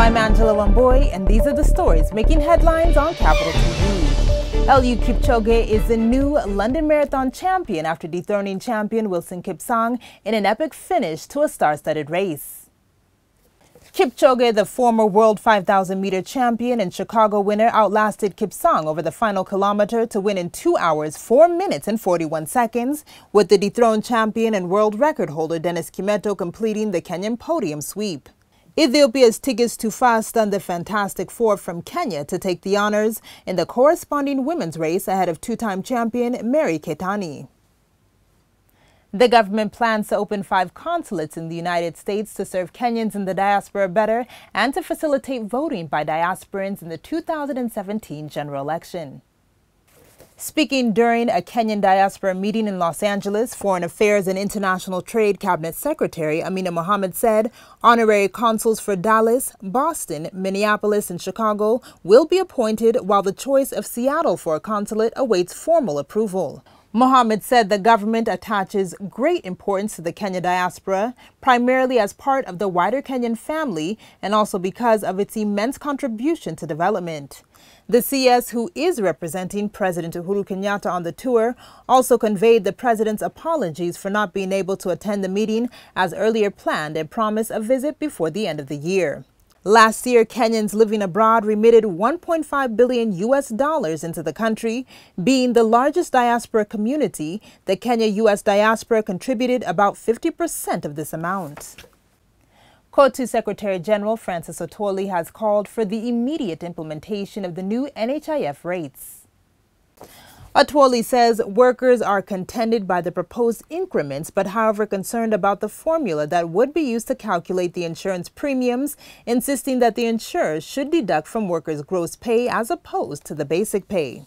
I'm Angela Wamboy, and these are the stories making headlines on Capital TV. Eliud Kipchoge is the new London Marathon champion after dethroning champion Wilson Kipsang in an epic finish to a star-studded race. Kipchoge, the former world 5,000-meter champion and Chicago winner, outlasted Kipsang over the final kilometer to win in 2 hours, 4 minutes and 41 seconds, with the dethroned champion and world record holder Dennis Kimeto completing the Kenyan podium sweep. Ethiopia's Tigist Tufas stunned the Fantastic Four from Kenya to take the honors in the corresponding women's race ahead of two-time champion Mary Keitany. The government plans to open 5 consulates in the United States to serve Kenyans in the diaspora better and to facilitate voting by diasporans in the 2017 general election. Speaking during a Kenyan diaspora meeting in Los Angeles, Foreign Affairs and International Trade Cabinet Secretary Amina Mohamed said honorary consuls for Dallas, Boston, Minneapolis, and Chicago will be appointed, while the choice of Seattle for a consulate awaits formal approval. Mohamed said the government attaches great importance to the Kenya diaspora, primarily as part of the wider Kenyan family and also because of its immense contribution to development. The CS, who is representing President Uhuru Kenyatta on the tour, also conveyed the president's apologies for not being able to attend the meeting as earlier planned and promised a visit before the end of the year. Last year, Kenyans living abroad remitted $1.5 billion into the country. Being the largest diaspora community, the Kenya-U.S. diaspora contributed about 50% of this amount. COTU Secretary General Francis Atwoli has called for the immediate implementation of the new NHIF rates. Atwoli says workers are contented by the proposed increments, but however concerned about the formula that would be used to calculate the insurance premiums, insisting that the insurers should deduct from workers' gross pay as opposed to the basic pay.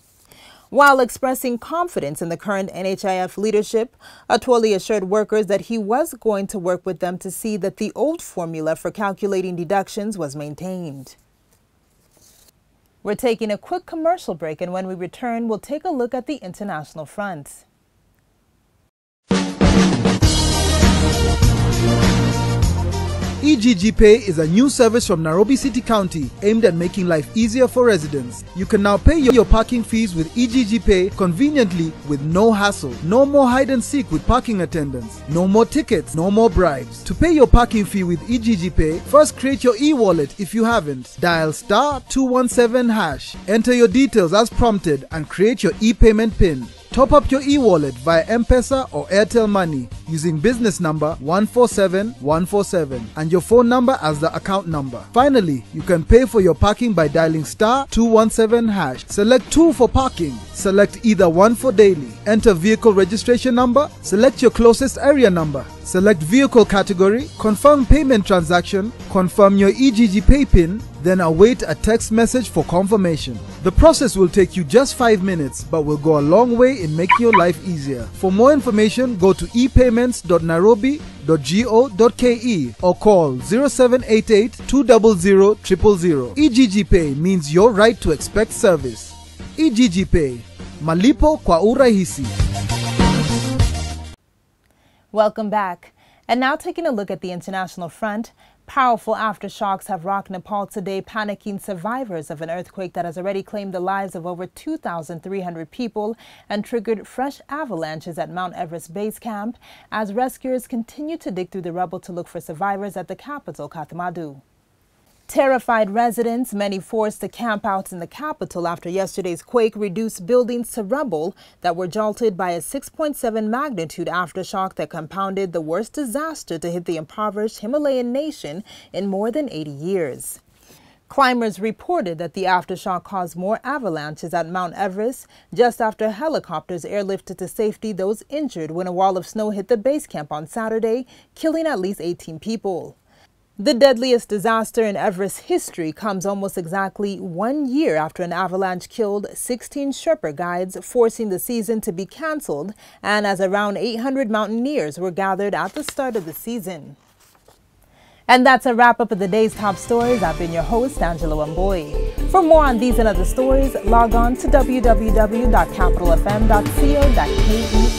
While expressing confidence in the current NHIF leadership, Atwoli assured workers that he was going to work with them to see that the old formula for calculating deductions was maintained. We're taking a quick commercial break, and when we return, we'll take a look at the international front. EGG Pay is a new service from Nairobi City County aimed at making life easier for residents. You can now pay your parking fees with EGG Pay conveniently with no hassle. No more hide and seek with parking attendants. No more tickets, no more bribes. To pay your parking fee with EGG Pay, first create your e-wallet if you haven't. Dial *217#. Enter your details as prompted and create your e-payment PIN. Top up your e-wallet via M-Pesa or Airtel Money using business number 147147 and your phone number as the account number. Finally, you can pay for your parking by dialing *217#. Select 2 for parking. Select either 1 for daily. Enter vehicle registration number. Select your closest area number. Select vehicle category. Confirm payment transaction. Confirm your EGG Pay PIN. Then await a text message for confirmation. The process will take you just 5 minutes, but will go a long way in making your life easier. For more information, go to epayments.nairobi.go.ke or call 0788 200 000. EGG Pay means your right to expect service. EGG Pay, malipo kwa urahisi. Welcome back. And now taking a look at the international front. Powerful aftershocks have rocked Nepal today, panicking survivors of an earthquake that has already claimed the lives of over 2,300 people and triggered fresh avalanches at Mount Everest Base Camp as rescuers continue to dig through the rubble to look for survivors at the capital, Kathmandu. Terrified residents, many forced to camp out in the capital after yesterday's quake, reduced buildings to rubble that were jolted by a 6.7 magnitude aftershock that compounded the worst disaster to hit the impoverished Himalayan nation in more than 80 years. Climbers reported that the aftershock caused more avalanches at Mount Everest just after helicopters airlifted to safety those injured when a wall of snow hit the base camp on Saturday, killing at least 18 people. The deadliest disaster in Everest history comes almost exactly 1 year after an avalanche killed 16 Sherpa guides, forcing the season to be cancelled, and as around 800 mountaineers were gathered at the start of the season. And that's a wrap-up of the day's top stories. I've been your host, Angela Wamboy. For more on these and other stories, log on to www.capitalfm.co.ke.